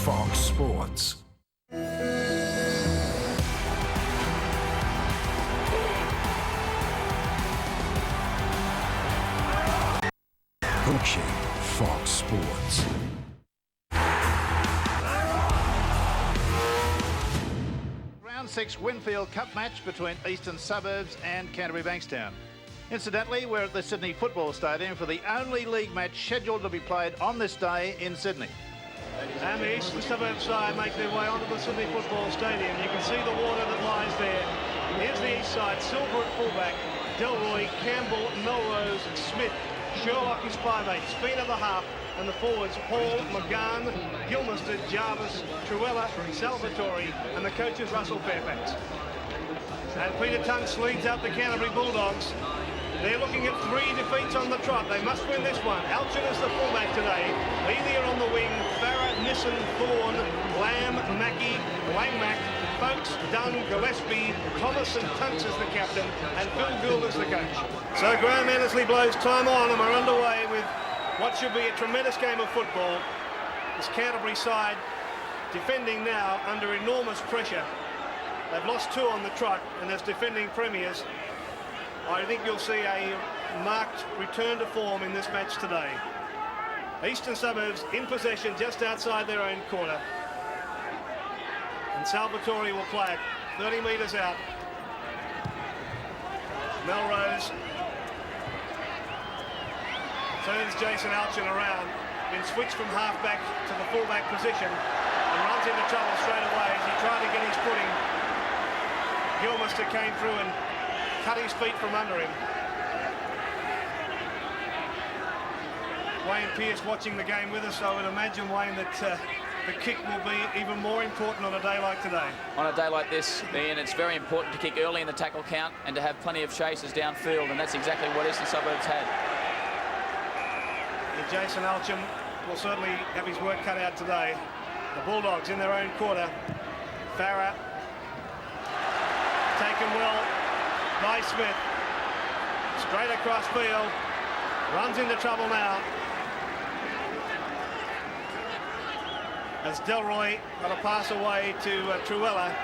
Fox Sports. Pushing Fox Sports. Round 6 Winfield Cup match between Eastern Suburbs and Canterbury Bankstown. Incidentally, we're at the Sydney Football Stadium for the only league match scheduled to be played on this day in Sydney. And the Eastern Suburbs side make their way onto the Sydney Football Stadium. You can see the water that lies there. Here's the east side. Silver at fullback. Delroy, Campbell, Melrose, Smith. Sherlock is 5'8", Spina the half, and the forwards Hall, McGann, Gilmister, Jarvis, Truella, Salvatore, and the coaches Russell Fairfax. And Peter Tunks leads out the Canterbury Bulldogs. They're looking at 3 defeats on the trot. They must win this one. Alchin is the fullback today. Leithier on the wing. Farah, Nissen, Thorne, Lamb, Mackey, Langmack, Folks, Dunn, Gillespie, Thomas and Tunks as the captain, and Phil Gould as the coach. So Graham Annesley blows time on, and we're underway with what should be a tremendous game of football. This Canterbury side defending now under enormous pressure. They've lost 2 on the trot, and as defending premiers, I think you'll see a marked return to form in this match today. Eastern Suburbs in possession just outside their own quarter. And Salvatore will play it 30 metres out. Melrose turns Jason Alchin around, been switched from half-back to the full-back position, and runs into trouble straight away as he tried to get his footing. Gilmister came through and cut his feet from under him. Wayne Pearce watching the game with us, so I would imagine, Wayne, that the kick will be even more important on a day like today. On a day like this, Ian, it's very important to kick early in the tackle count and to have plenty of chasers downfield, and that's exactly what Eastern Suburbs had. And Jason Alchin will certainly have his work cut out today. The Bulldogs in their own quarter. Farah taken well by Smith. Straight across field. Runs into trouble now. As Delroy got a pass away to Truella.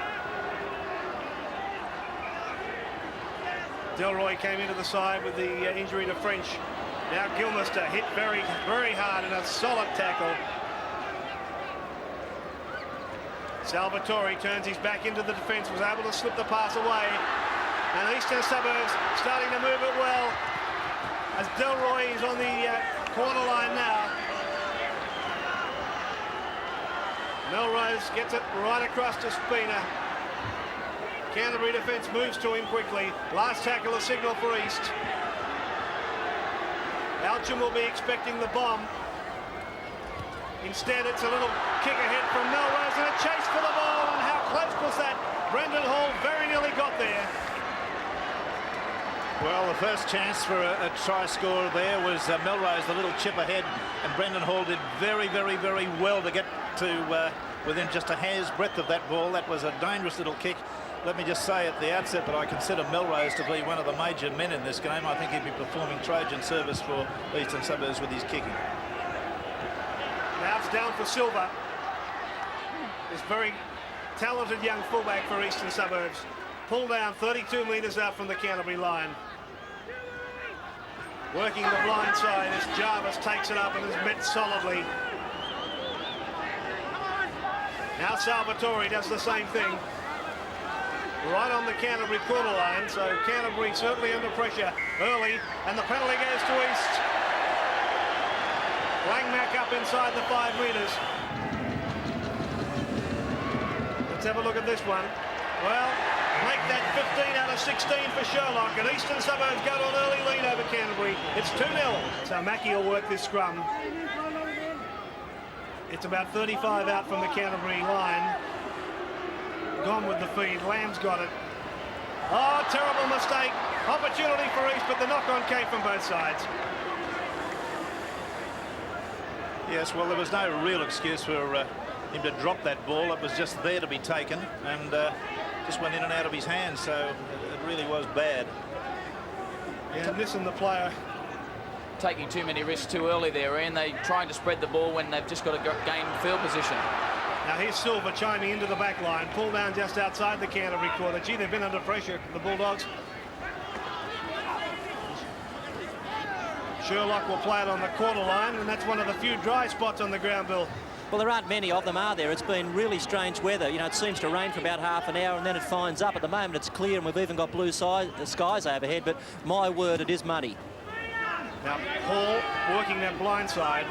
Delroy came into the side with the injury to French. Now Gilmister hit very, very hard in a solid tackle. Salvatore turns his back into the defence, was able to slip the pass away. And Eastern Suburbs starting to move it well. As Delroy is on the corner line now. Melrose gets it right across to Spina. Canterbury defence moves to him quickly. Last tackle, a signal for East. Alchin will be expecting the bomb. Instead, it's a little kick ahead from Melrose and a chase for the ball. And how close was that? Brendan Hall very nearly got there. Well, the first chance for a try score there was Melrose, the little chip ahead, and Brendan Hall did very, very, very well to get to within just a hair's breadth of that ball. That was a dangerous little kick. Let me just say at the outset that I consider Melrose to be one of the major men in this game. I think he'd be performing Trojan service for Eastern Suburbs with his kicking. Now it's down for Silva. This very talented young fullback for Eastern Suburbs. Pulled down 32 metres out from the Canterbury line. Working the blind side as Jarvis takes it up and is met solidly. Now Salvatore does the same thing. Right on the Canterbury corner line, so Canterbury certainly under pressure early, and the penalty goes to East. Langmack up inside the 5 metres. Let's have a look at this one. Well, make that 15 out of 16 for Sherlock, and Eastern Suburbs got an early lead over Canterbury. It's 2-0. So Mackey will work this scrum. It's about 35 out from the Canterbury line. Gone with the feed. Lamb's got it. Oh, terrible mistake. Opportunity for East, but the knock-on came from both sides. Yes, well, there was no real excuse for him to drop that ball. It was just there to be taken, and just went in and out of his hands, so it really was bad. Yeah, Nissen, the player, Taking too many risks too early there, Ian. They're trying to spread the ball when they've just got to gain field position. Now here's Silver chiming into the back line. Pull down just outside the Canterbury quarter. Gee, they've been under pressure, the Bulldogs. Sherlock will play it on the quarter line, and that's one of the few dry spots on the ground, Bill. Well, there aren't many of them, are there? It's been really strange weather. You know, it seems to rain for about half an hour and then it finds up. At the moment, it's clear and we've even got blue skies overhead, but my word, it is muddy. Now, Hall working that blind side.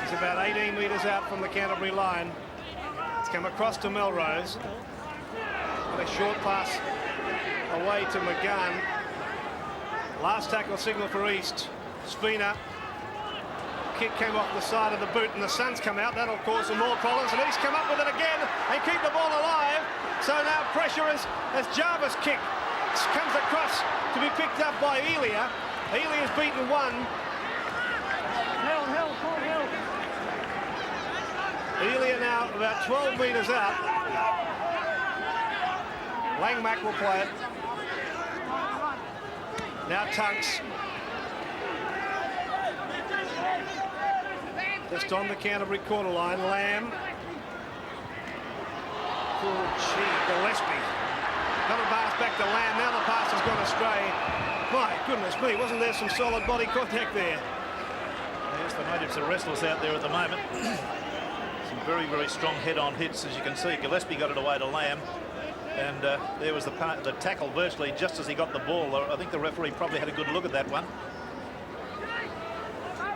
He's about 18 metres out from the Canterbury line. It's come across to Melrose. And a short pass away to McGann. Last tackle signal for East. Spina. Kick came off the side of the boot and the Suns come out. That'll cause some more problems, and East come up with it again and keep the ball alive. So now pressure as Jarvis' kick comes across to be picked up by Elia. Elia's beaten one. Elia now about 12 metres out. Langmack will play it. Now Tunks. Just on the Canterbury quarter line, Lamb. Oh, gee, Gillespie. Another pass back to Lamb. Now the pass has gone astray. My goodness me, wasn't there some solid body contact there? Yes, the natives are restless out there at the moment. Some very, very strong head-on hits, as you can see. Gillespie got it away to Lamb. And there was the tackle virtually just as he got the ball. I think the referee probably had a good look at that one.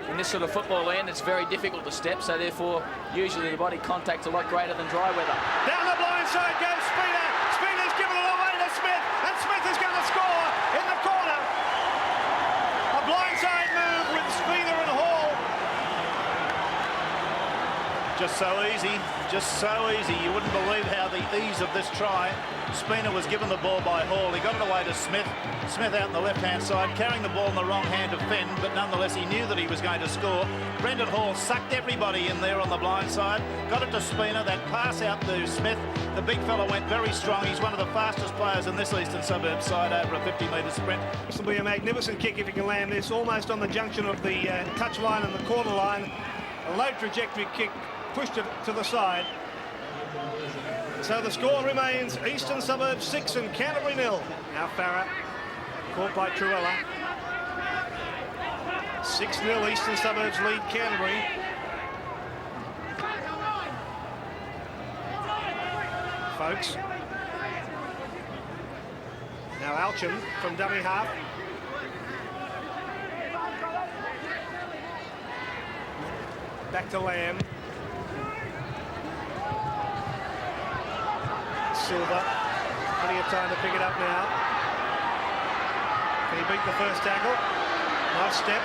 In this sort of football end, it's very difficult to step, so therefore usually the body contact's a lot greater than dry weather. Down the blind side goes Spina. Spina's given it away to Smith, and Smith is going to score in the corner. A blindside move with Spina and Hall. Just so easy, just so easy. You wouldn't believe how the ease of this try. Spina was given the ball by Hall. He got it away to Smith. Smith out on the left-hand side, carrying the ball in the wrong hand to Finn, but nonetheless he knew that he was going to score. Brendan Hall sucked everybody in there on the blind side, got it to Spina, that pass out to Smith. The big fella went very strong. He's one of the fastest players in this Eastern Suburbs side over a 50-metre sprint. This will be a magnificent kick if he can land this, almost on the junction of the touch line and the corner line. A low trajectory kick, pushed it to the side. So the score remains Eastern Suburbs 6 and Canterbury 0. Now Farah caught by Trewella. 6-0 Eastern Suburbs lead Canterbury. Folks. Now Alchin from dummy half. Back to Lamb. Silver, plenty of time to pick it up now. Can he beat the first tackle? Nice step.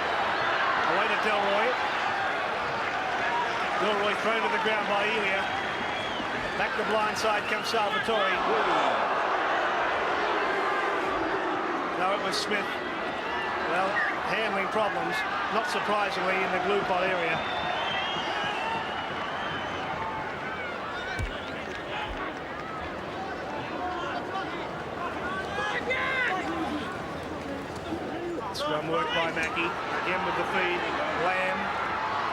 Away to Delroy. Delroy thrown to the ground by Elia. Back the blind side comes Salvatore. No, it was Smith. Well, handling problems, not surprisingly, in the glue pot area. Scrum work by Mackie. Again with the feed. Lamb.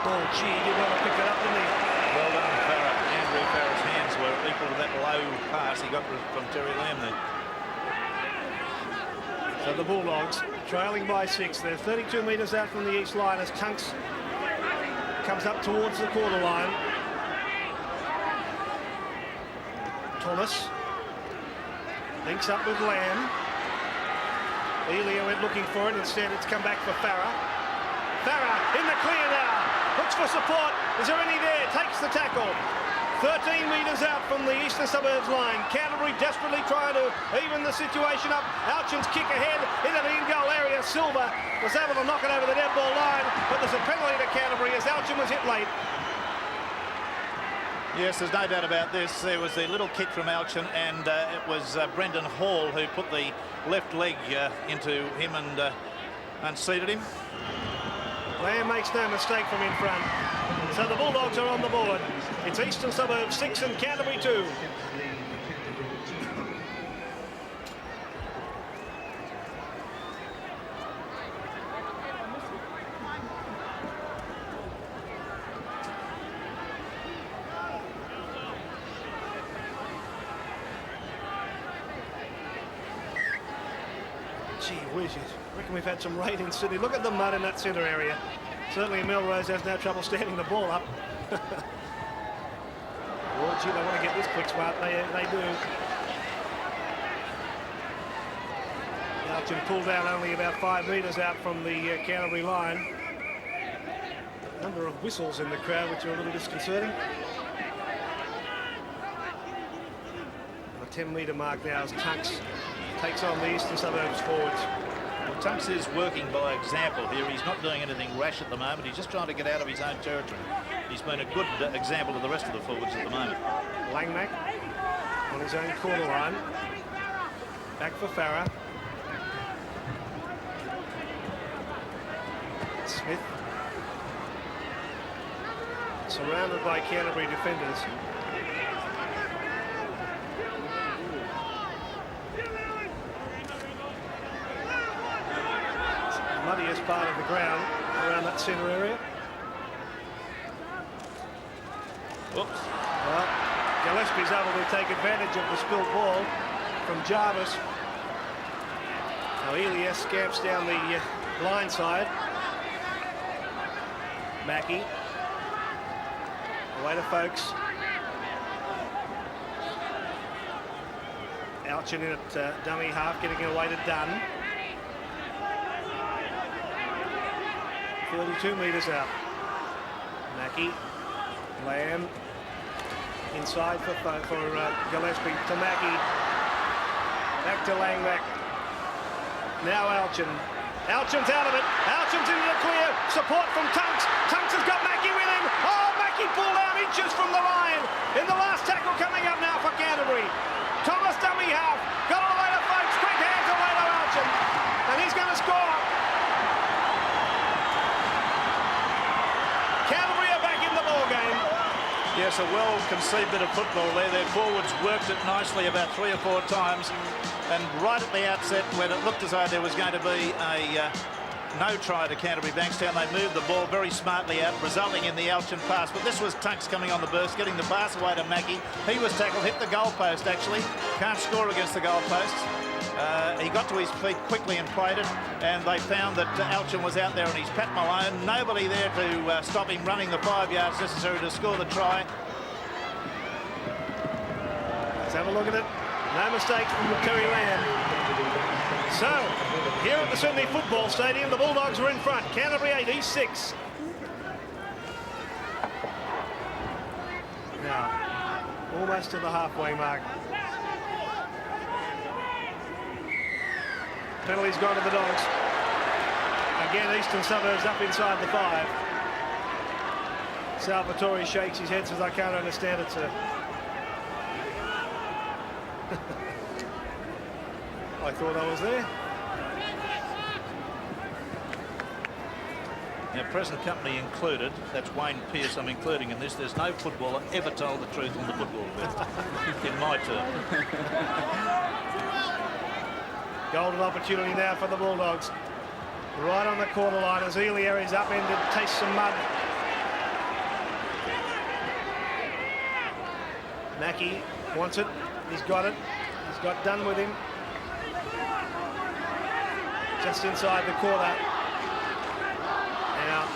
Oh, gee, he did well to pick it up, didn't he? Well done, Farah. Andrew Farah's hands were equal to that low pass he got from Terry Lamb there. So the Bulldogs trailing by 6. They're 32 metres out from the east line as Tunks comes up towards the quarter line. Thomas links up with Lamb. Elia went looking for it. Instead, it's come back for Farah. Farah in the clear now. Looks for support. Is there any there? Takes the tackle. 13 metres out from the Eastern Suburbs line. Canterbury desperately trying to even the situation up. Alchin's kick ahead into the in-goal area. Silver was able to knock it over the dead ball line, but there's a penalty to Canterbury as Alchin was hit late. Yes, there's no doubt about this. There was a little kick from Alchin, and it was Brendan Hall who put the left leg into him and unseated him. Lamb makes no mistake from in front. So the Bulldogs are on the board. It's Eastern Suburbs 6 and Canterbury 2. Gee whiz, I reckon we've had some rain in Sydney. Look at the mud in that centre area. Certainly Melrose has no trouble standing the ball up. Oh, gee, they want to get this quick, Smart. They do. Elchin pulled down only about 5 metres out from the Canterbury line. Number of whistles in the crowd, which are a little disconcerting. The 10-metre mark now as Tunks takes on the Eastern Suburbs forwards. Well, Tunks is working by example here. He's not doing anything rash at the moment. He's just trying to get out of his own territory. He's been a good example to the rest of the forwards at the moment. Langmack on his own corner line. Back for Farah. Smith. Surrounded by Canterbury defenders. Muddiest part of the ground around that centre area. Oops. Well, Gillespie's able to take advantage of the spilled ball from Jarvis. Now Elias scamps down the line side. Mackie. Away to Folks. Elchin in at dummy half, getting away to Dunn. 42 metres out. Mackie. Lamb. Inside for Gillespie to Mackie. Back to Langmack. Now Elchin. Elchin's out of it. Elchin's into the clear. Support from Tunks. Tunks has got Mackie with him. Oh, Mackie pulled out inches from the line. In the last tackle coming up now for Canterbury. Thomas dummy half. Got all the way to Folks. Quick hands away to Elchin. And he's going to score. Canterbury are back in the ball game. Yes, a well-conceived bit of football there. Their forwards worked it nicely about 3 or 4 times. And right at the outset, when it looked as though there was going to be a no try to Canterbury Bankstown, they moved the ball very smartly out, resulting in the Elchin pass. But this was Tunks coming on the burst, getting the pass away to Mackie. He was tackled, hit the goalpost actually. Can't score against the goalposts. He got to his feet quickly and played it, and they found that Elchin was out there and he's Pat Malone. Nobody there to stop him running the 5 yards necessary to score the try. Let's have a look at it. No mistakes from Terry Lamb. So, here at the Sydney Football Stadium, the Bulldogs are in front. Canterbury 8, East 6. Now, almost to the halfway mark. Penalty's gone to the Dogs. Again, Eastern Suburbs up inside the 5. Salvatore shakes his head, says, I can't understand it, sir. I thought I was there. Now, present company included, that's Wayne Pearce I'm including in this. There's no footballer ever told the truth on the football field in my term. Golden opportunity now for the Bulldogs. Right on the corner line as Elia is upended, tastes some mud. Mackie wants it. He's got it. He's got Dunn with him. Just inside the corner. Now,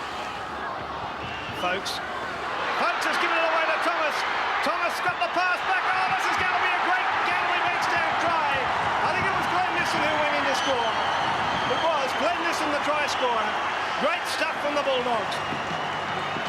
Folks has given it away to Thomas. Thomas got the pass back. Oh, this is going to be a great Canterbury Bankstown try. I think it was Glenn Nissen who went in to score. It was Glenn Nissen, the try scorer. Great stuff from the Bulldogs.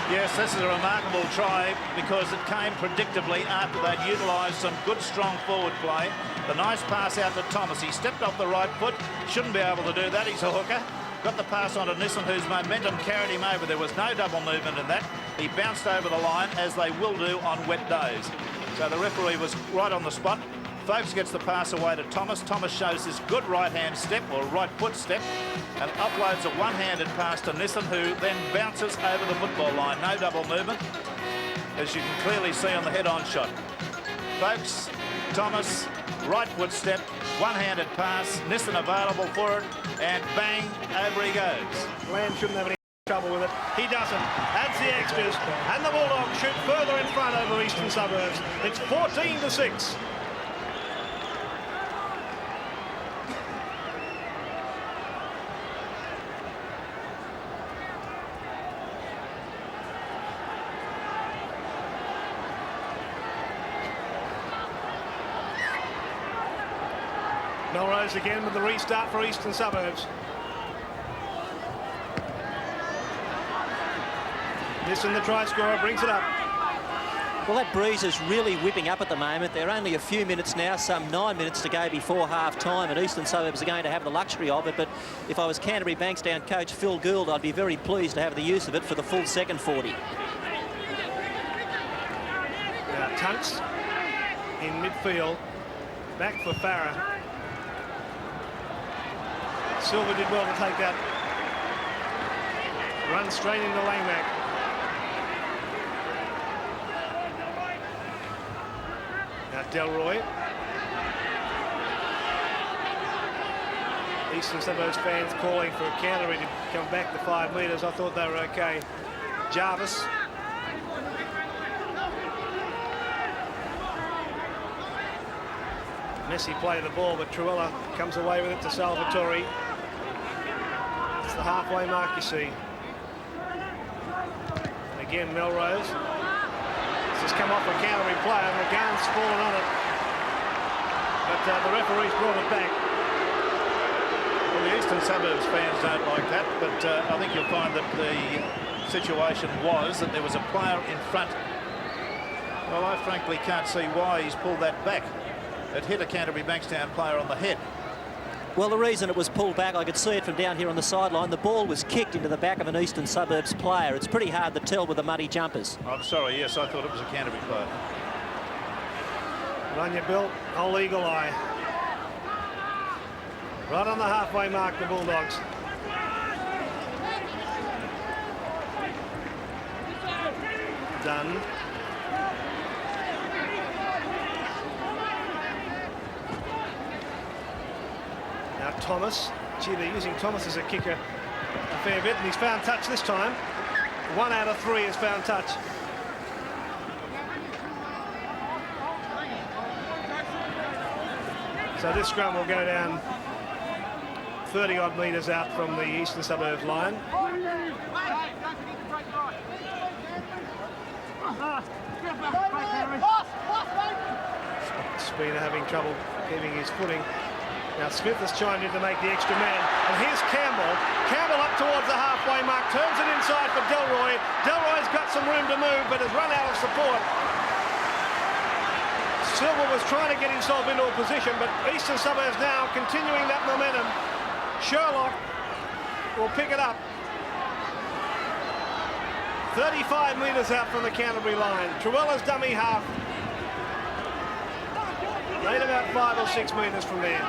Yes, this is a remarkable try because it came predictably after they'd utilised some good, strong forward play. The nice pass out to Thomas. He stepped off the right foot. Shouldn't be able to do that. He's a hooker. Got the pass on to Nissen, whose momentum carried him over. There was no double movement in that. He bounced over the line, as they will do on wet days. So the referee was right on the spot. Folks gets the pass away to Thomas. Thomas shows his good right-hand step, or right foot step, and uploads a one-handed pass to Nissen, who then bounces over the football line. No double movement, as you can clearly see on the head-on shot. Folks, Thomas, right foot step, one-handed pass, Nissen available for it, and bang, over he goes. Lamb shouldn't have any trouble with it. He doesn't. Adds the extras, and the Bulldogs shoot further in front over Eastern Suburbs. It's 14-6. Melrose again with the restart for Eastern Suburbs. Nissan, the try scorer, brings it up. Well, that breeze is really whipping up at the moment. They're only a few minutes now, some 9 minutes to go before half-time, and Eastern Suburbs are going to have the luxury of it. But if I was Canterbury Bankstown coach Phil Gould, I'd be very pleased to have the use of it for the full second 40. Now, Tunks in midfield. Back for Farah. Silver did well to take that run straight into Langmack. Now Delroy. Eastern Suburbs fans calling for Canterbury to come back to 5 metres. I thought they were okay. Jarvis. Messy play the ball, but Truella comes away with it to Salvatore. It's the halfway mark, you see. And again, Melrose. This has come off a Canterbury player, and McGann's fallen on it. But the referee's brought it back. Well, the Eastern Suburbs fans don't like that, but I think you'll find that the situation was that there was a player in front. Well, I frankly can't see why he's pulled that back. It hit a Canterbury Bankstown player on the head. Well, the reason it was pulled back, I could see it from down here on the sideline. The ball was kicked into the back of an Eastern Suburbs player. It's pretty hard to tell with the muddy jumpers. I'm sorry, yes, I thought it was a Canterbury player. Run your Bill, old eagle eye. Right on the halfway mark, the Bulldogs. Done. Now Thomas. Gee, they're using Thomas as a kicker a fair bit, and he's found touch this time. 1 out of 3 has found touch. So this scrum will go down 30-odd metres out from the Eastern Suburbs line. Spina having trouble keeping his footing. Now Smith has chimed in to make the extra man. And here's Campbell. Campbell up towards the halfway mark, turns it inside for Delroy. Delroy's got some room to move, but has run out of support. Silver was trying to get himself into a position, but Eastern Suburbs now continuing that momentum. Sherlock will pick it up. 35 metres out from the Canterbury line. Truella's dummy half. Made about 5 or 6 metres from there.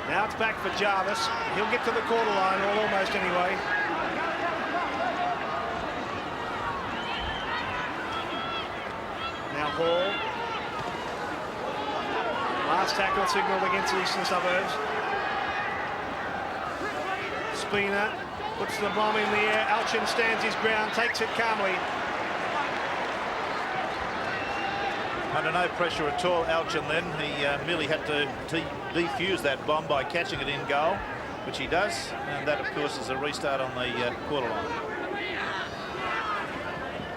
Now it's back for Jarvis. He'll get to the quarter line, or almost anyway. Now Hall. Last tackle signalled against the Eastern Suburbs. Spina puts the bomb in the air. Alchin stands his ground, takes it calmly. Under no pressure at all, Alchin then. He merely had to defuse that bomb by catching it in goal, which he does. And that, of course, is a restart on the quarter line.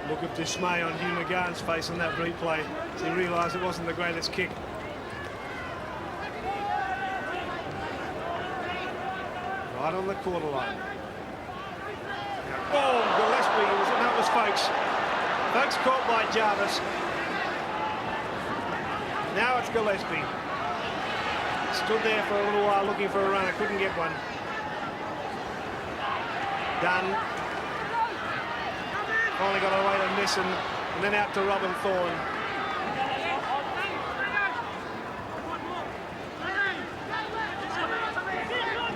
Look of dismay on Hugh McGann's face on that replay as he realised it wasn't the greatest kick. Right on the quarter line. Oh, Gillespie, that was Folkes. Folkes caught by Jarvis. Now it's Gillespie. Stood there for a little while looking for a runner, couldn't get one. Done. Finally got away to Nissan, and then out to Robin Thorne.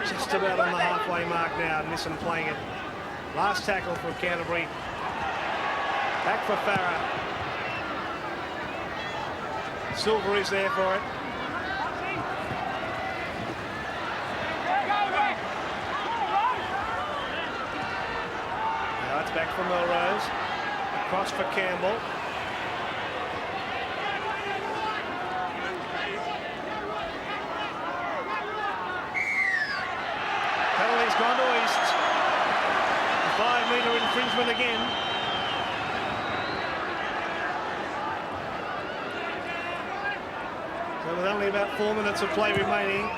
Just about on the halfway mark now, Nissan playing it. Last tackle for Canterbury. Back for Farah. Silver is there for it. Now it's back for Melrose. Across for Campbell. Penalty's gone to East. 5-metre infringement again. So So with only about 4 minutes of play remaining,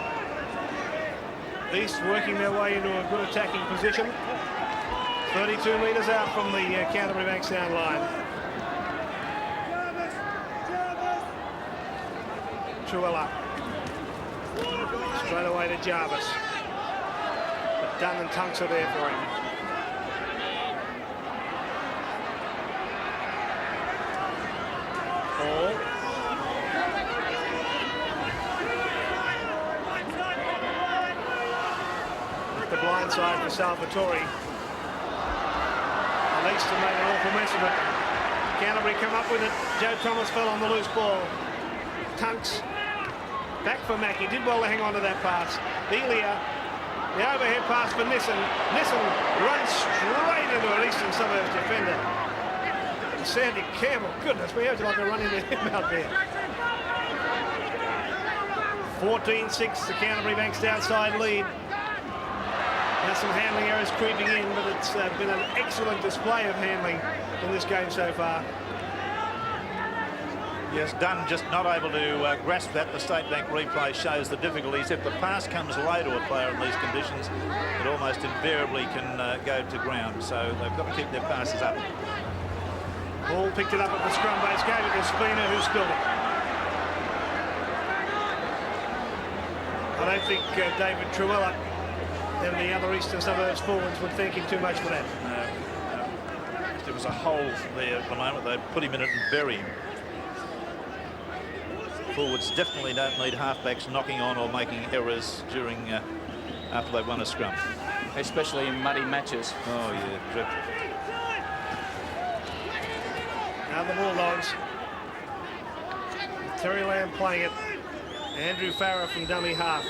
East working their way into a good attacking position. 32 metres out from the Canterbury Bankstown line. Truella. Straight away to Jarvis. But Dunn and Tunks are there for him. Ball. The blind side for Salvatore. At least to make an awful mess of it. Canterbury come up with it. Joe Thomas fell on the loose ball. Tunks back for Mackie. Did well to hang on to that pass. Elia, the overhead pass for Nissen. Nissen runs straight into an Eastern Suburbs defender. And Sandy Campbell, goodness me, how'd you like to run into him out there? 14-6, the Canterbury Bankstown side lead. Now some handling errors creeping in, but it's been an excellent display of handling in this game so far. Yes, Dunn just not able to grasp that. The State Bank replay shows the difficulties. If the pass comes low to a player in these conditions, it almost invariably can go to ground. So they've got to keep their passes up. Ball picked it up at the scrum base, gave it to Spina, who spilled it. I don't think David Truella and the other Eastern Suburbs forwards would thank him too much for that. No. There was a hole there at the moment. They'd put him in it and bury him. Forwards definitely don't need halfbacks knocking on or making errors during after they've won a scrum. Especially in muddy matches. Oh, yeah, dreadful. Now the Bulldogs. Terry Lamb playing it. Andrew Farrer from dummy half.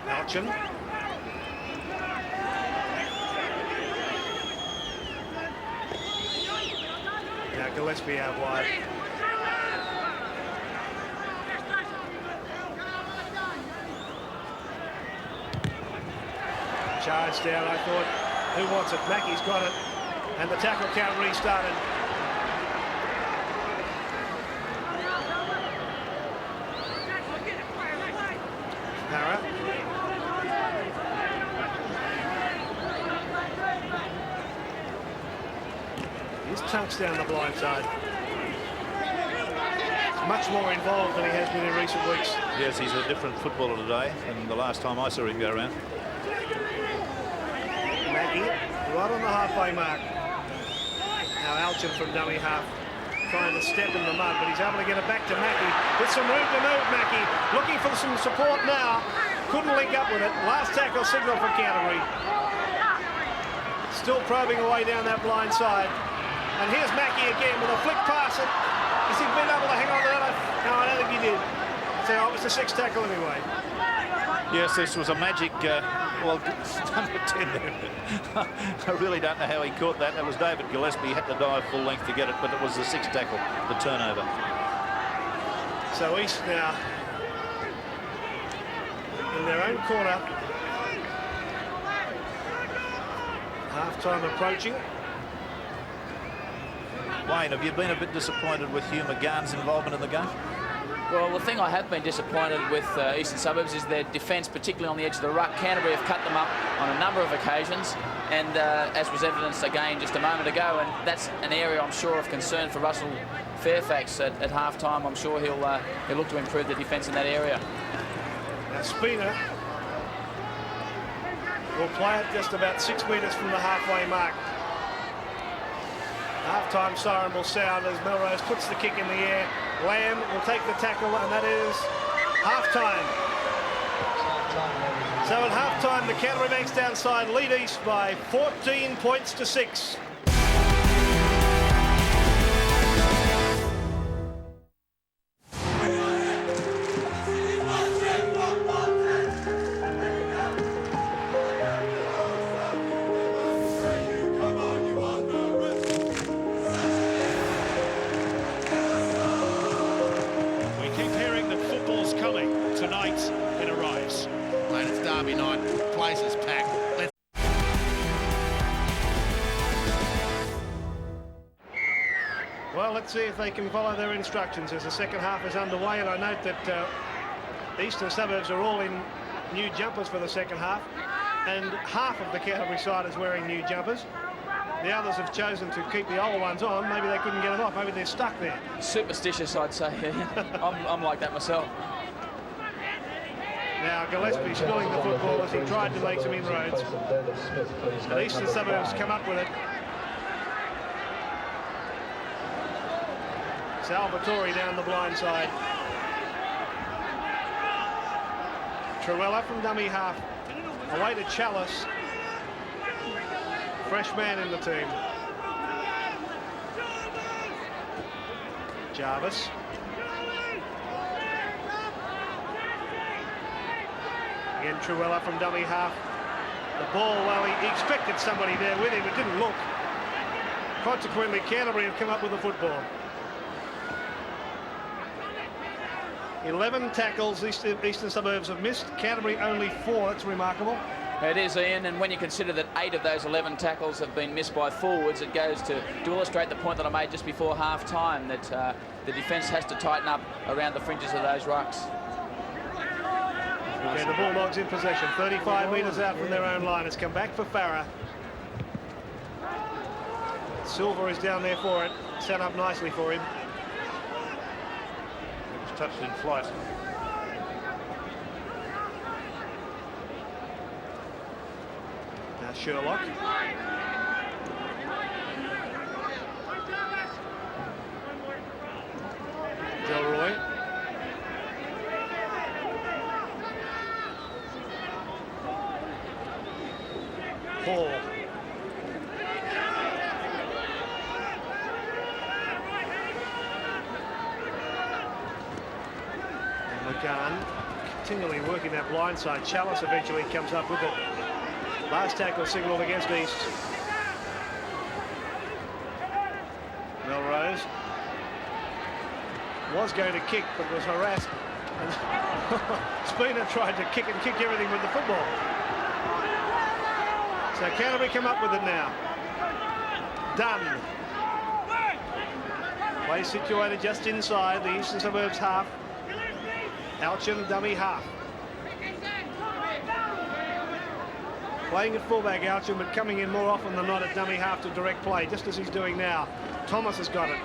Alchin. Now Gillespie out wide. Charge down, I thought. Who wants it? Mackey's got it. And the tackle count restarted. Para. He's Tunks down the blind side. Much more involved than he has been in recent weeks. Yes, he's a different footballer today than the last time I saw him go around. Mackie, right on the halfway mark. Now Alchin from dummy half, trying to step in the mud, but he's able to get it back to Mackie. With some room to move, Mackie. Looking for some support now. Couldn't link up with it. Last tackle signal for Canterbury. Still probing away down that blind side. And here's Mackie again with a flick pass. Has he been able to hang on to that? No, I don't think he did. So it was a sixth tackle anyway. Yes, this was a magic, well, number 10 there. I really don't know how he caught that. That was David Gillespie. He had to dive full length to get it, but it was the sixth tackle, the turnover. So East now in their own corner. Half-time approaching. Wayne, have you been a bit disappointed with Hugh McGahan's involvement in the game? Well, the thing I have been disappointed with Eastern Suburbs is their defence, particularly on the edge of the ruck. Canterbury have cut them up on a number of occasions, and as was evidenced again just a moment ago, and that's an area I'm sure of concern for Russell Fairfax at half-time. I'm sure he'll look to improve the defence in that area. Now Spina will play it just about 6 metres from the halfway mark. Half-time siren will sound as Melrose puts the kick in the air. Lamb will take the tackle, and that is half-time. So at half-time, the Canterbury Bankstown side lead East by 14 points to 6. Well, let's see if they can follow their instructions as the second half is underway. And I note that Eastern Suburbs are all in new jumpers for the second half, and half of the Canterbury side is wearing new jumpers. The others have chosen to keep the old ones on. Maybe they couldn't get them off. Maybe they're stuck there. Superstitious, I'd say. I'm like that myself. Now Gillespie spilling the football as he tried to make some inroads. And Eastern Suburbs come up with it. Salvatore down the blind side. Truella from dummy half. Away to Chalice. Fresh man in the team. Jarvis. Again, Truella from dummy half. The ball, well, he expected somebody there with him. It didn't look. Consequently, Canterbury have come up with the football. 11 tackles Eastern Suburbs have missed. Canterbury only 4. That's remarkable. It is, Ian, and when you consider that 8 of those 11 tackles have been missed by forwards, it goes to illustrate the point that I made just before half-time, that the defence has to tighten up around the fringes of those rucks. Okay, the Bulldogs in possession, 35 metres out from their own line. It's come back for Farah. Silver is down there for it, set up nicely for him. It was touched in flight. Now Sherlock. Delroy. Paul. And McGann continually working that blind side. Chalice eventually comes up with it. Last tackle signalled against East. Melrose was going to kick but was harassed. And Spina tried to kick everything with the football. So Canterbury come up with it now. Dunn. Play situated just inside the Eastern Suburbs half. Alchin dummy half. Playing at fullback, Alchin, but coming in more often than not at dummy half to direct play, just as he's doing now. Thomas has got it.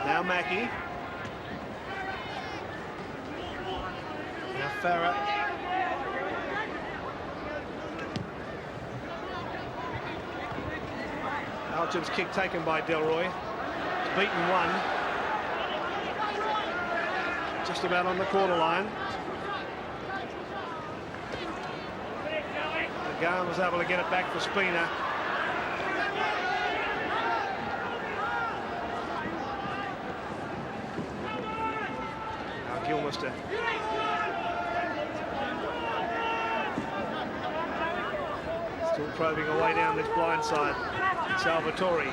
Now Mackie. Now Farah. Alchin's kick taken by Delroy. He's beaten one. Just about on the quarter line. McGann was able to get it back for Spina. Now Gilmister. Still probing away down this blind side. Salvatore.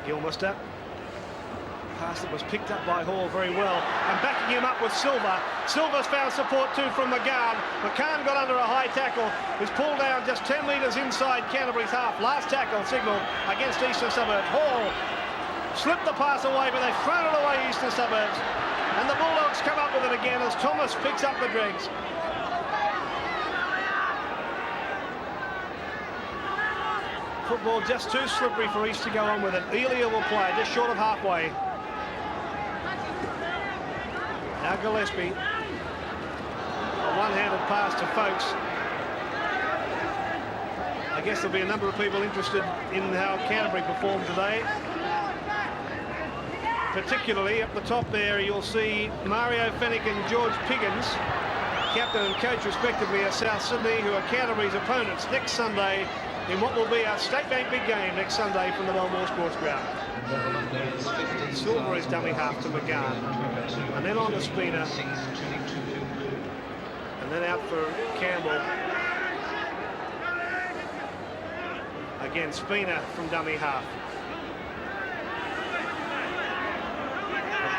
Gilmister. Pass that was picked up by Hall very well, and backing him up with Silver. Silver's found support too from McGann. McGann got under a high tackle. He's pulled down just 10 metres inside Canterbury's half. Last tackle signalled against Eastern Suburbs. Hall slipped the pass away, but they've thrown it away, Eastern Suburbs. And the Bulldogs come up with it again as Thomas picks up the dregs. Football just too slippery for East to go on with it. Elia will play just short of halfway. Now Gillespie. A one-handed pass to Folks. I guess there'll be a number of people interested in how Canterbury performed today. Particularly up the top there, you'll see Mario Fennick and George Piggins, captain and coach respectively of South Sydney, who are Canterbury's opponents next Sunday in what will be our State Bank big game next Sunday from the Belmore Sports Ground. Silver is dummy half to McGann, and then on to Spina, and then out for Campbell. Again, Spina from dummy half.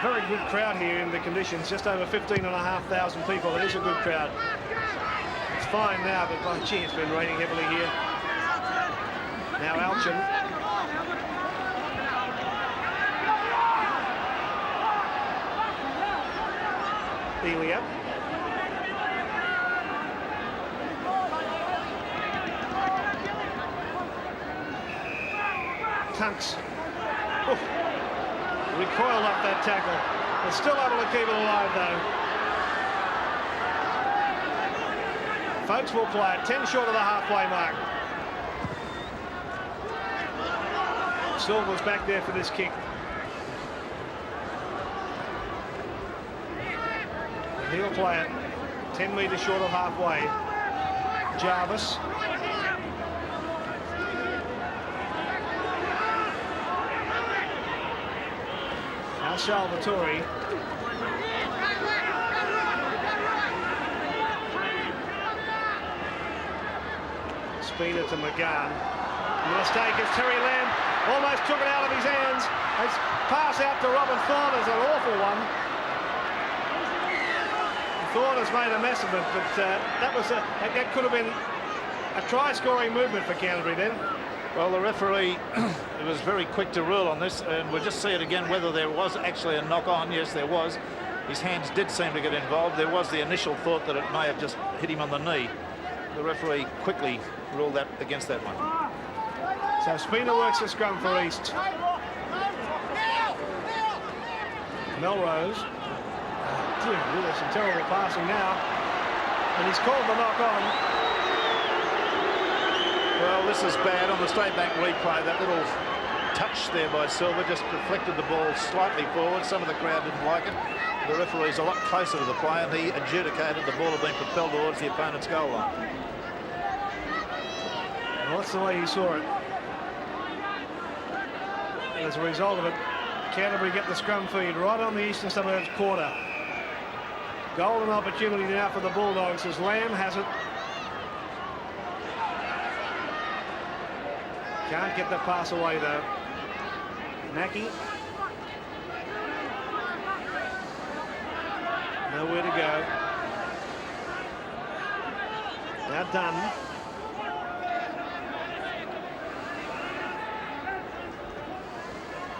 very good crowd here in the conditions, just over 15,500 people. It is a good crowd. It's fine now, but by gee, it's been raining heavily here. Now Alchin. Elia. Tunks. Oof. Recoiled up that tackle. They're still able to keep it alive though. Folks will play it 10 short of the halfway mark. Silver's back there for this kick. He'll play it 10 metres short of halfway. Jarvis. Now Salvatore. Spina to McGann. The mistake is Terry Lamb almost took it out of his hands. His pass out to Robin Thorne is an awful one. Thorne has made a mess of it, but that could have been a try-scoring movement for Canterbury then. Well, the referee was very quick to rule on this, and we'll just see it again whether there was actually a knock-on. Yes, there was. His hands did seem to get involved. There was the initial thought that it may have just hit him on the knee. The referee quickly ruled that against that one. So Spina works the scrum for East. Melrose. Dear, there's some terrible passing now. And he's called the knock-on. Well, this is bad. On the straight back replay, that little touch there by Silver just deflected the ball slightly forward. Some of the crowd didn't like it. The referee's a lot closer to the play, and he adjudicated the ball had been propelled towards the opponent's goal line. Well, that's the way he saw it. And as a result of it, Canterbury get the scrum feed right on the eastern suburbs quarter. Golden opportunity now for the Bulldogs as Lamb has it. Can't get the pass away though. Mackie. Nowhere to go. Now Dunn.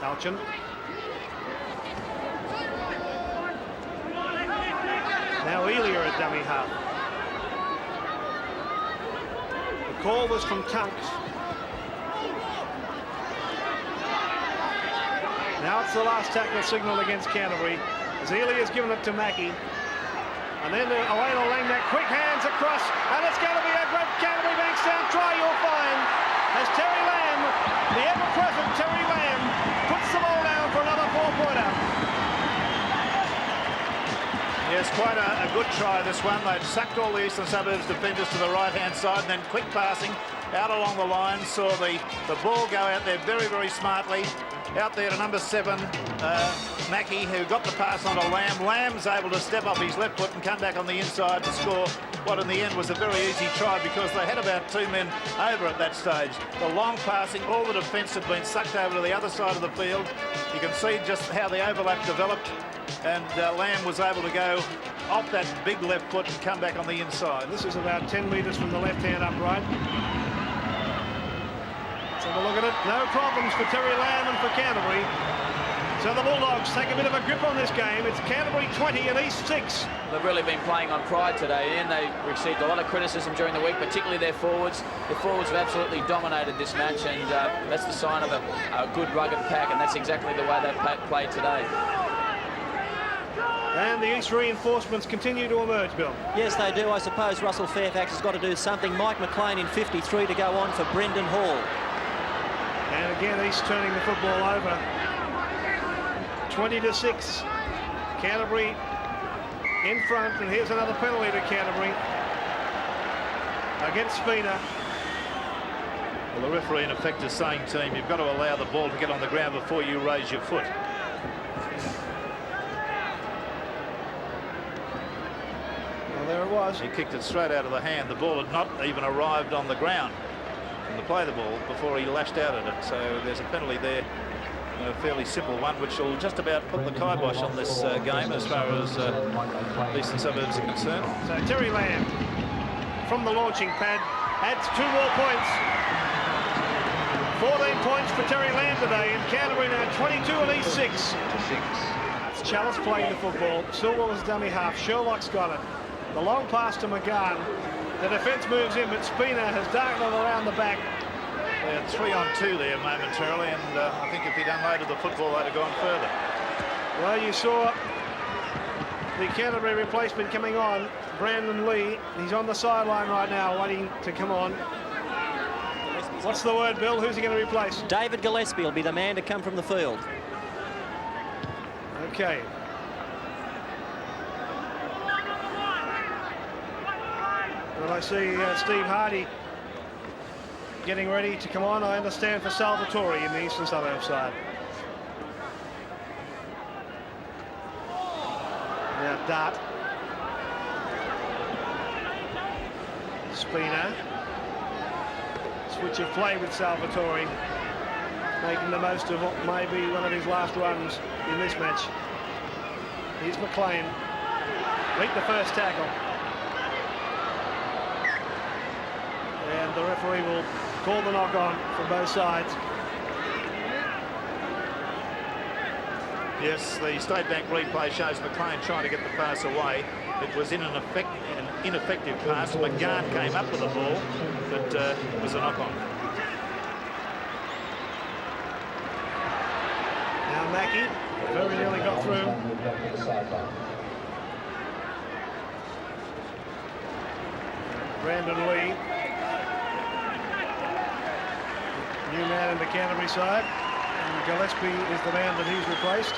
Alchin. Now Elia at dummy half. The call was from Tunks. Now it's the last tackle signal against Canterbury as Elia's given it to Mackie. And then away to Langnack, quick hands across, and it's going to be a great Canterbury Bankstown try, you'll find, as Terry Lamb, the ever-present Terry Lamb, puts the ball down for another 4-pointer. Yes, quite a good try, this one. They'd sucked all the eastern suburbs defenders to the right-hand side, and then quick passing out along the line. Saw the ball go out there very, very smartly. Out there to number 7, Mackie, who got the pass onto Lamb. Lamb's able to step up his left foot and come back on the inside to score what in the end was a very easy try because they had about 2 men over at that stage. The long passing, all the defence had been sucked over to the other side of the field. You can see just how the overlap developed, and Lamb was able to go off that big left foot and come back on the inside. This is about 10 metres from the left-hand upright. Let's have a look at it. No problems for Terry Lamb and for Canterbury. So the Bulldogs take a bit of a grip on this game. It's Canterbury 20 and East 6. They've really been playing on pride today, and they received a lot of criticism during the week, particularly their forwards. Their forwards have absolutely dominated this match, and that's the sign of a good rugged pack, and that's exactly the way they've played today. And the East reinforcements continue to emerge, Bill. Yes, they do. I suppose Russell Fairfax has got to do something. Mike McLean in 53 to go on for Brendan Hall. And again, East turning the football over. 20-6. Canterbury in front, and here's another penalty to Canterbury against Spina. Well, the referee in effect is saying, team, you've got to allow the ball to get on the ground before you raise your foot. Well, there it was. He kicked it straight out of the hand. The ball had not even arrived on the ground from the play the ball before he lashed out at it. So there's a penalty there A fairly simple one, which will just about put the kibosh on this game as far as Eastern Suburbs are concerned. So Terry Lamb from the launching pad adds 2 more points. 14 points for Terry Lamb today, and Canterbury now 22 and he's 6. It's Chalice playing the football. Silwell is dummy half. Sherlock's got it. The long pass to McGann. The defence moves in, but Spina has darkened it around the back. They had 3-on-2 there momentarily, and I think if he'd unloaded the football, they'd have gone further. Well, you saw the Canterbury replacement coming on, Brandon Lee. He's on the sideline right now, waiting to come on. What's the word, Bill? Who's he going to replace? David Gillespie will be the man to come from the field. Okay. Well, I see Steve Hardy getting ready to come on, I understand, for Salvatore in the Eastern Suburbs side. Now Dart. Spina. Switch of play with Salvatore, making the most of what may be one of his last runs in this match. Here's McLean. Beat the first tackle. And the referee will call the knock on for both sides. Yes, the State Bank replay shows McLean trying to get the pass away. It was an ineffective pass. McGann came up with the ball, but it was a knock-on. Now Mackie very nearly got through. Brandon Lee. New man in the Canterbury side. And Gillespie is the man that he's replaced.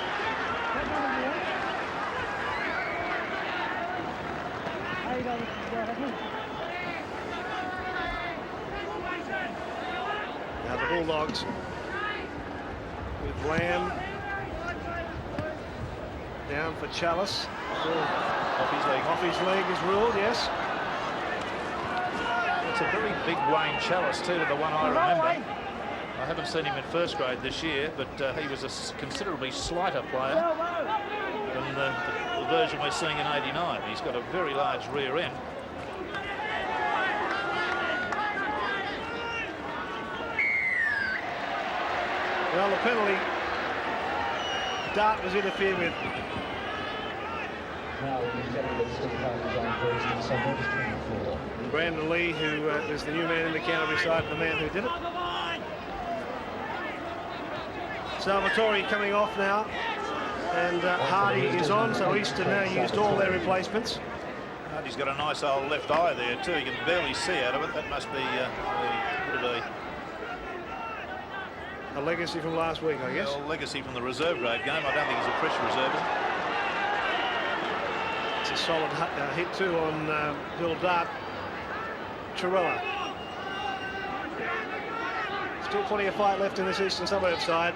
Now the Bulldogs with Lamb down for Chalice. Off his leg. Off his leg is ruled, yes. It's a very big Wayne Chalice too, to the one I remember. I haven't seen him in first grade this year, but he was a considerably slighter player than the version we're seeing in '89. He's got a very large rear end. Well, the penalty, Dart was interfered with. Brandon Lee, who is the new man in the Canterbury side, the man who did it. Salvatore coming off now, and Hardy is on, so Eastern now used all their replacements. Hardy's got a nice old left eye there too. You can barely see out of it. That must be a legacy from last week, I guess. A legacy from the reserve grade game. I don't think he's a fresh reservist. It's a solid hit too on Bill Dart. Chirella. Still plenty of fight left in this Eastern Suburbs side.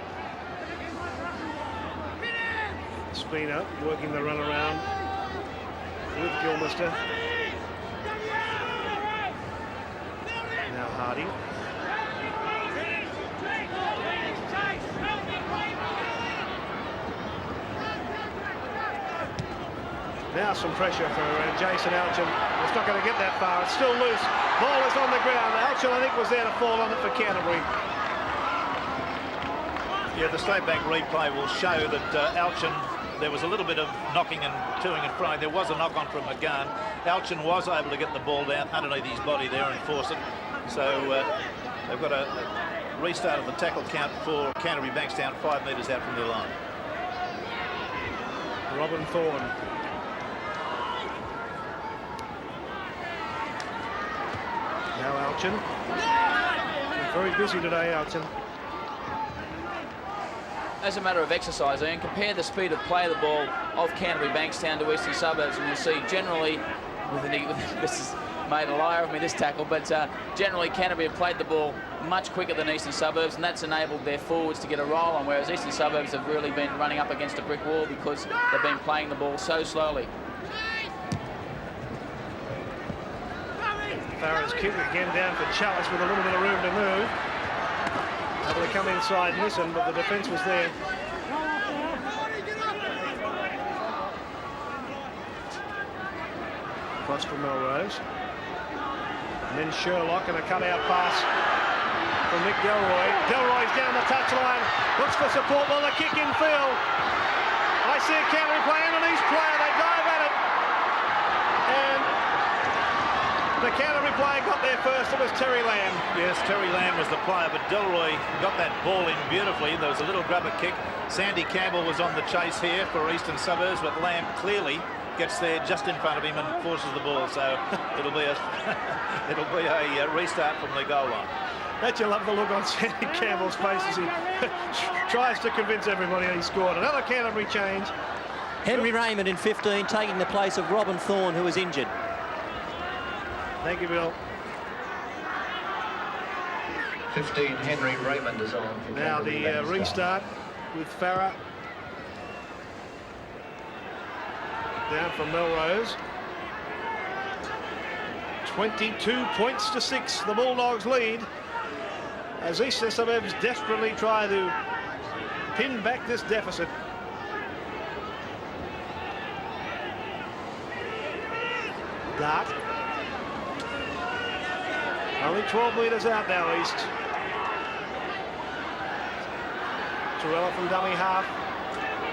Spina working the run around with Gilmister. Now Hardy. Now some pressure for Jason Alchin. It's not going to get that far. It's still loose. Ball is on the ground. Alchin, I think, was there to fall on it for Canterbury. Yeah, the State Bank replay will show that Alchin, there was a little bit of knocking and toing and froing. There was a knock-on from McGann. Alchin was able to get the ball down underneath his body there and force it. So they've got a restart of the tackle count for Canterbury Bankstown, 5 metres out from their line. Robin Thorne. Now Alchin. Very busy today, Alchin. As a matter of exercise, Ian, compare the speed of play of the ball of Canterbury Bankstown to Eastern Suburbs, and you'll see generally, this has made a liar of me, this tackle, but generally Canterbury have played the ball much quicker than Eastern Suburbs, and that's enabled their forwards to get a roll on, whereas Eastern Suburbs have really been running up against a brick wall because they've been playing the ball so slowly. Farah's kick again down for Chalice with a little bit of room to move. Now the to come inside and listen, but the defence was there. Cross from Melrose. And then Sherlock and a cut-out pass from Nick Delroy. Delroy's down the touchline, looks for support while the kick in field. I see a Canterbury player and an East player, they dive at it. And the Canterbury player got there first, it was Terry Lamb. Yes, Terry Lamb was the player, but Delroy got that ball in beautifully. There was a little grubber kick. Sandy Campbell was on the chase here for Eastern Suburbs, but Lamb clearly gets there just in front of him and forces the ball. So it'll be a restart from the goal line. Don't you love the look on Sandy Campbell's face as he tries to convince everybody he scored. Another Canterbury change. Henry Raymond in 15, taking the place of Robin Thorne, who was injured. Thank you, Bill. 15, Henry Raymond is on. Now the restart with Farah. Down from Melrose. 22 points to 6. The Bulldogs lead as Eastern Suburbs desperately try to pin back this deficit. Dart. Only 12 metres out now, East. Torella from dummy half.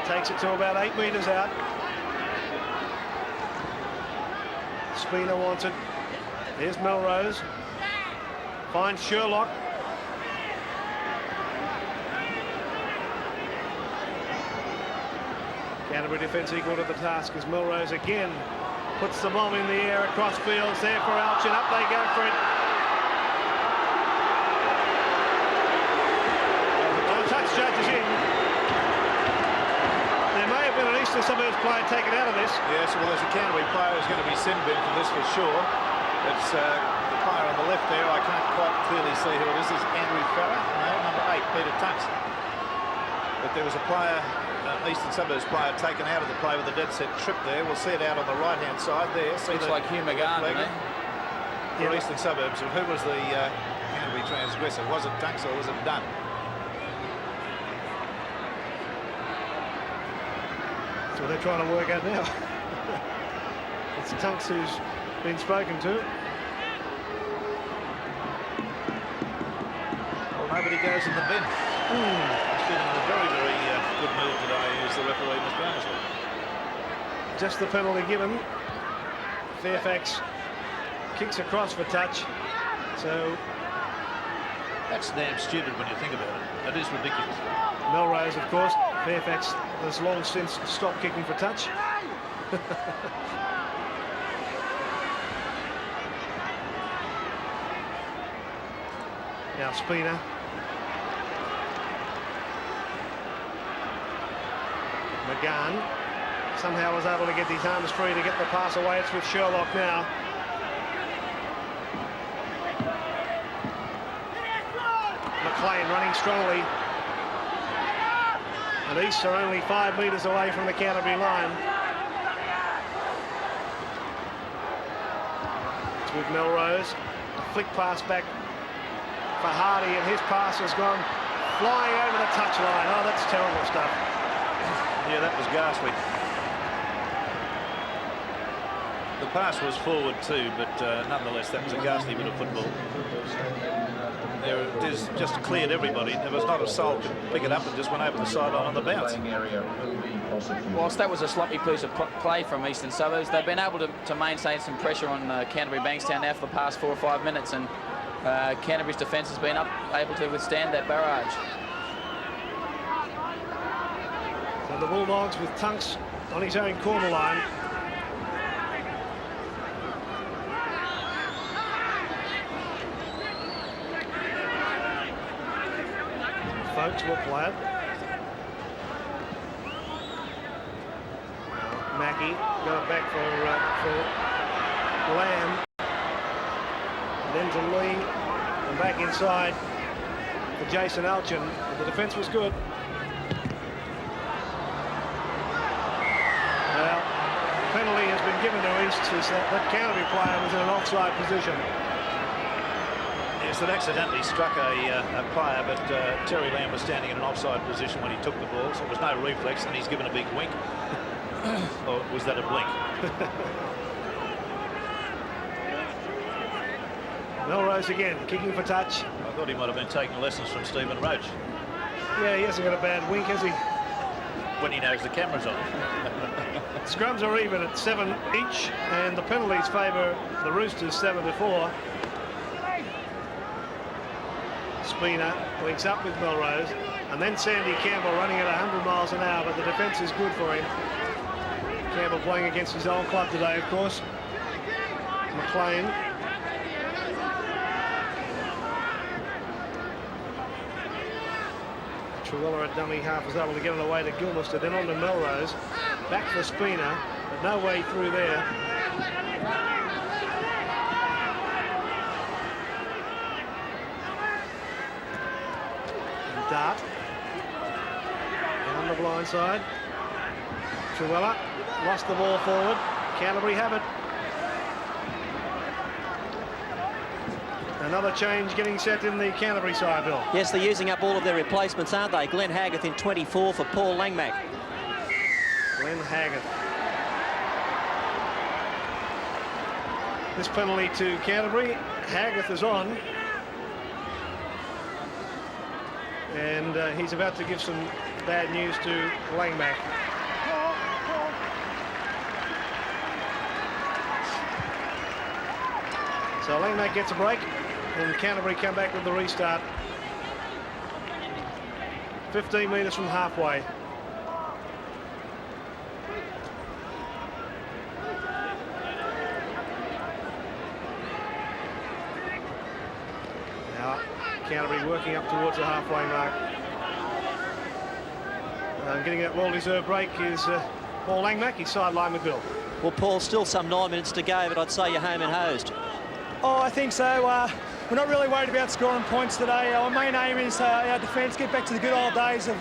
Takes it to about 8 metres out. Spina wants it. Here's Melrose. Finds Sherlock. Canterbury defence equal to the task as Melrose again puts the bomb in the air across fields. There for Alchin. Up they go for it. The touch judge is in. There may have been an Eastern Suburbs player taken out of this. Yes, well, there's a Canterbury player who's going to be sin-bin for this for sure. It's the player on the left there. I can't quite clearly see who it is. Is Andrew Farah? No, number 8, Peter Tunks. But there was a player, Eastern Suburbs player, taken out of the play with a dead set trip there. We'll see it out on the right-hand side there. See Looks like Hugh McGann, doesn't it? For Eastern Suburbs. Who was the Canterbury transgressor? Was it Tunks or was it Dunn? That's what they're trying to work out now. It's Tunks who's been spoken to. Well, nobody goes in the bin. He's feeling a very, very good move today, is the referee, Mr. Annesley. Just the penalty given. Fairfax kicks across for touch. So That's damn stupid when you think about it. It is ridiculous. Melrose, of course. Fairfax has long since stopped kicking for touch. Now Spina. McGann somehow was able to get his arms free to get the pass away. It's with Sherlock now. McLean running strongly. And East are only 5 metres away from the Canterbury line. It's with Melrose. A flick pass back for Hardy, and his pass has gone flying over the touchline. Oh, that's terrible stuff. Yeah, that was ghastly. The pass was forward too, but nonetheless, that was a ghastly bit of football. There it is, just cleared everybody. There was not a soul could pick it up and just went over the sideline on the bounce. Whilst that was a sloppy piece of play from Eastern Suburbs, they've been able to maintain some pressure on Canterbury Bankstown now for the past 4 or 5 minutes, and Canterbury's defence has been able to withstand that barrage. So the Bulldogs with Tunks on his own corner line. Folks will play it. Mackie got it back for Lamb. And then to Lee, and back inside for Jason Alchin. The defence was good. Well, penalty has been given to East, as that Canterbury player was in an offside position. Yes, that accidentally struck a player, but Terry Lamb was standing in an offside position when he took the ball, so there was no reflex, and he's given a big wink. Or was that a blink? Melrose again, kicking for touch. I thought he might have been taking lessons from Stephen Roach. Yeah, he hasn't got a bad wink, has he? When he knows the camera's on. Scrums are even at 7 each, and the penalties favour the Roosters 7-4. Spina links up with Melrose, and then Sandy Campbell running at 100 miles an hour, but the defence is good for him. Campbell playing against his old club today, of course. McLean. Truella at dummy half is able to get it away to Gilmister, then on to Melrose. Back for Spina, but no way through there. And Dart. Down the blind side. Truella lost the ball forward. Canterbury have it. Another change getting set in the Canterbury side, Bill. Yes, they're using up all of their replacements, aren't they? Glenn Haggarth in 24 for Paul Langmack. Glenn Haggarth. This penalty to Canterbury. Haggarth is on. And he's about to give some bad news to Langmack. So Langmack gets a break, and Canterbury come back with the restart. 15 metres from halfway. Now Canterbury working up towards the halfway mark. Getting that well-deserved break is Paul Langmack. He's sidelined with Bill. Well, Paul, still some 9 minutes to go, but I'd say you're home and hosed. Oh, I think so. We're not really worried about scoring points today. Our main aim is our defence, get back to the good old days of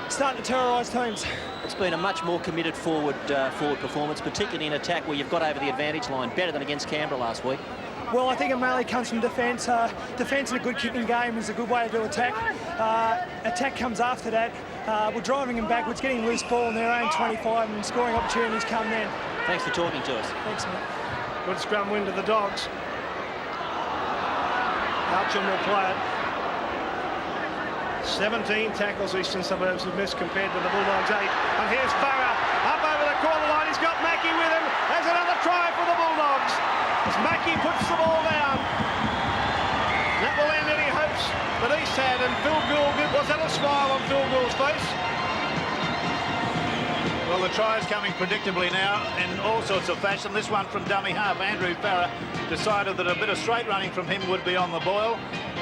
starting to terrorise teams. It's been a much more committed forward performance, particularly in attack where you've got over the advantage line, better than against Canberra last week. Well, I think it mainly comes from defence. Defence in a good kicking game is a good way to do attack. Attack comes after that. We're driving them backwards, getting loose ball in their own 25 and scoring opportunities come then. Thanks for talking to us. Thanks, mate. Good scrum win to the Dogs. Alchum will play it. 17 tackles Eastern Suburbs have missed compared to the Bulldogs 8. And here's Farah up over the corner line. He's got Mackie with him. There's another try for the Bulldogs as Mackie puts the ball down. That will end any hopes that East had, and Phil Gould, was that a smile on Phil Gould's face? Well, the try is coming predictably now in all sorts of fashion. This one from dummy half, Andrew Farah, decided that a bit of straight running from him would be on the boil.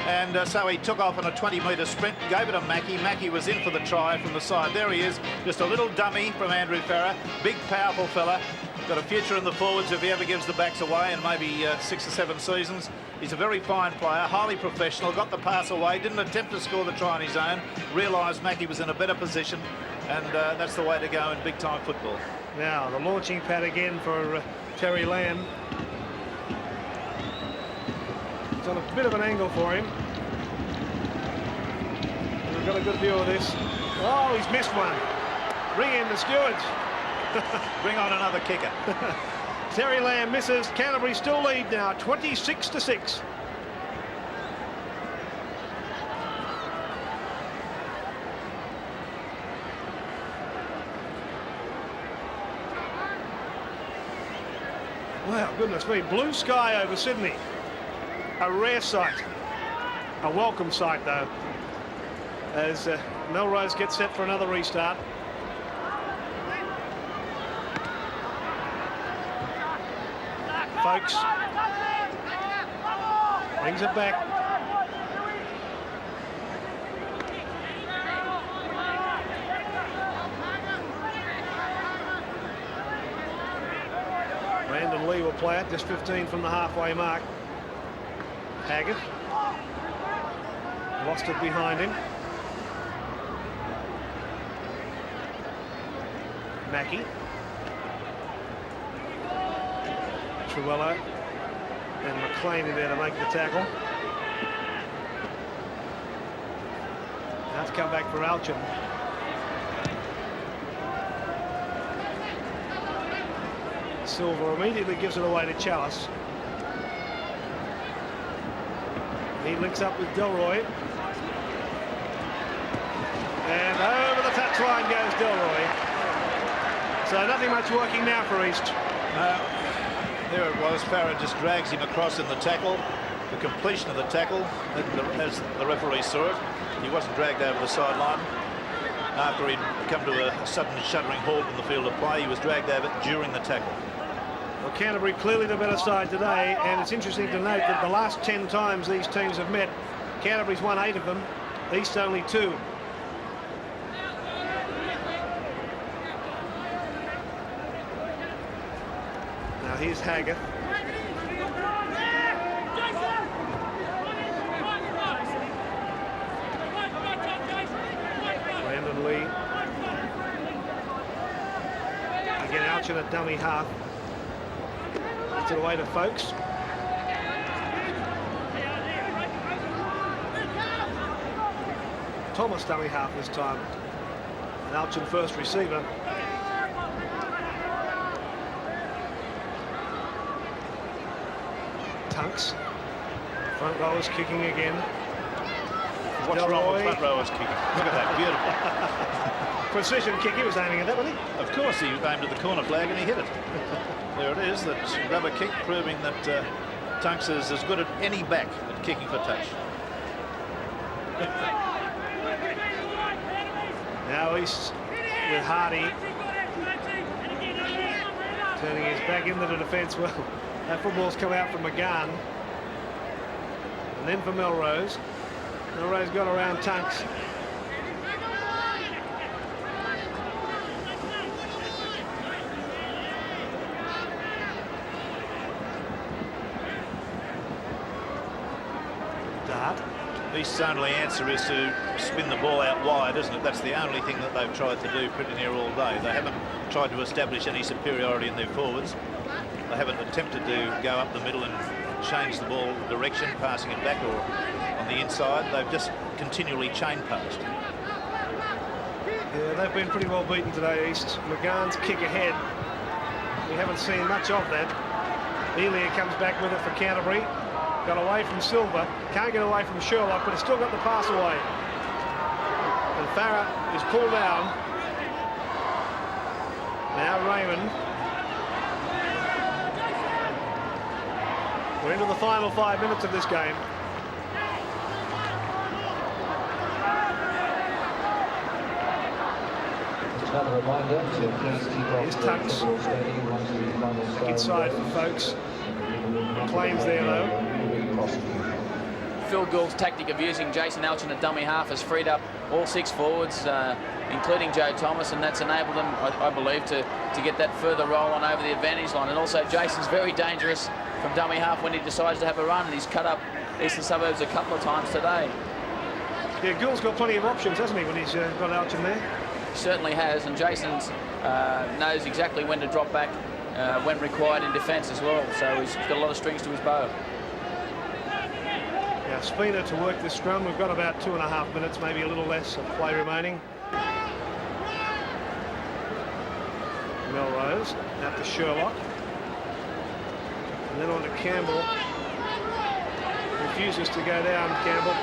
And so he took off on a 20-metre sprint, gave it to Mackie. Mackie was in for the try from the side. There he is, just a little dummy from Andrew Farah. Big, powerful fella. Got a future in the forwards if he ever gives the backs away in maybe 6 or 7 seasons. He's a very fine player, highly professional, got the pass away, didn't attempt to score the try on his own, realised Mackie was in a better position, and that's the way to go in big-time football. Now, the launching pad again for Terry Lamb. It's on a bit of an angle for him. We've got a good view of this. Oh, he's missed one. Bring in the stewards. Bring on another kicker. Terry Lamb misses. Canterbury still lead now, 26-6. Wow, goodness me. Blue sky over Sydney. A rare sight. A welcome sight, though, as Melrose gets set for another restart. Folks brings it back. Brandon Lee will play it, just 15 from the halfway mark. Haggarth lost it behind him. Mackie. Truella and McLean in there to make the tackle. Now to come back for Alchin. Silver immediately gives it away to Chalice. He links up with Delroy. And over the touchline goes Delroy. So nothing much working now for East. There it was. Farah just drags him across in the tackle. The completion of the tackle, as the referee saw it, he wasn't dragged over the sideline. After he'd come to a sudden shuddering halt in the field of play, he was dragged over during the tackle. Well, Canterbury clearly the better side today, and it's interesting to note that the last 10 times these teams have met, Canterbury's won 8 of them, East only 2. Now here's Haggard. Brandon Lee. Again, Alchin at dummy half. Gets it away to Folks. Thomas dummy half this time. And Alchin first receiver. Tunks. Front rowers kicking again. What's wrong with front rowers kicking? Look at that, beautiful. Precision kick, he was aiming at that, wasn't he? Of course, he aimed at the corner flag and he hit it. There it is, that rubber kick, proving that Tunks is as good at any back at kicking for touch. Now East with Hardy. Turning his back into the defence. Well, that football's come out from McGann. And then for Melrose. Melrose got around Tunks. Dart. East's only answer is to spin the ball out wide, isn't it? That's the only thing that they've tried to do pretty near all day. They haven't tried to establish any superiority in their forwards. They haven't attempted to go up the middle and change the ball direction, passing it back or on the inside. They've just continually chain passed. Yeah, they've been pretty well beaten today, East. McGann's kick ahead. We haven't seen much of that. Elia comes back with it for Canterbury. Got away from Silver. Can't get away from Sherlock, but has still got the pass away. And Farah is pulled down. Now Raymond. We're into the final 5 minutes of this game. Another reminder to please keep off Here's the Tunks. football stadium once the final Back inside for Folks. Claims there though. Phil Gould's tactic of using Jason Alchin at dummy half has freed up all 6 forwards, including Joe Thomas, and that's enabled them, I believe, to get that further roll on over the advantage line. And also Jason's very dangerous from dummy half when he decides to have a run, and he's cut up Eastern Suburbs a couple of times today. Yeah, Gould's got plenty of options, hasn't he, when he's got Alchin there? He certainly has, and Jason knows exactly when to drop back when required in defence as well, so he's got a lot of strings to his bow. Now Spina to work this scrum. We've got about 2.5 minutes, maybe a little less of play remaining. Melrose out to Sherlock. And then on to Campbell. Refuses to go down, Campbell.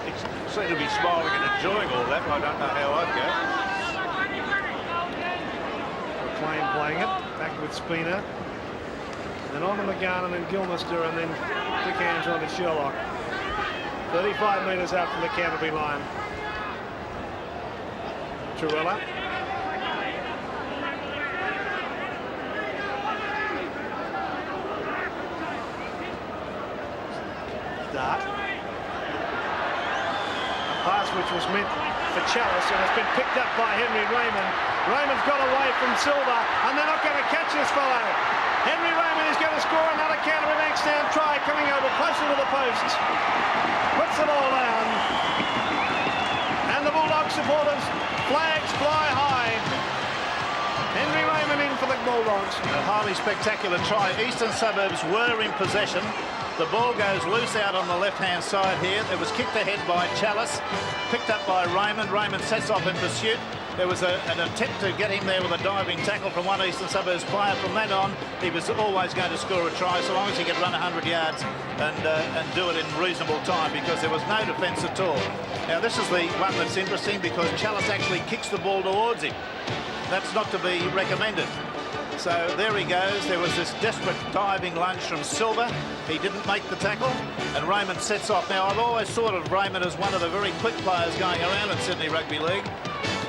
He seemed to be smiling and enjoying all that. I don't know how I'd go. McLean playing it. Back with Spina. Then on to McGann and then Gilmister, and then quick hands on to Sherlock. 35 metres out from the Canterbury line. Trewella. Dart. A pass which was meant for Chalice and has been picked up by Henry Raymond. Raymond's got away from Silver, and they're not going to catch this fellow. Henry Raymond is going to score another Canterbury Bankstown try, coming over closer to the post. Puts it all down. And the Bulldog supporters, flags fly high. Henry Raymond in for the Bulldogs. A highly spectacular try. Eastern Suburbs were in possession. The ball goes loose out on the left-hand side here. It was kicked ahead by Chalice, picked up by Raymond. Raymond sets off in pursuit. There was an attempt to get him there with a diving tackle from one Eastern Suburbs player. From that on, he was always going to score a try so long as he could run 100 yards and do it in reasonable time, because there was no defence at all. Now, this is the one that's interesting because Chalice actually kicks the ball towards him. That's not to be recommended. So there he goes. There was this desperate diving lunge from Silver. He didn't make the tackle, and Raymond sets off. Now, I've always thought of Raymond as one of the very quick players going around in Sydney Rugby League,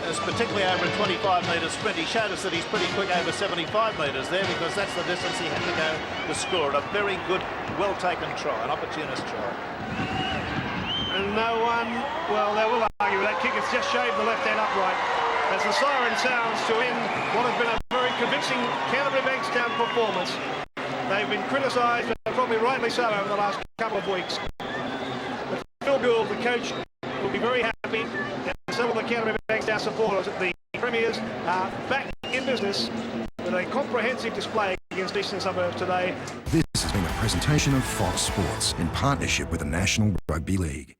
as particularly over a 25-metre sprint. He showed us that he's pretty quick over 75 metres there, because that's the distance he had to go to score it. A very good, well-taken try, an opportunist try. And no one, well, they will argue with that kick. It's just shaved the left hand upright as the siren sounds to end what has been a very convincing Canterbury Bankstown performance. They've been criticised, and probably rightly so, over the last couple of weeks. But Phil Gould, the coach, will be very happy, and some of the Canterbury Bankstown supporters at the Premiers are back in business with a comprehensive display against Eastern Suburbs today. This has been a presentation of Fox Sports in partnership with the National Rugby League.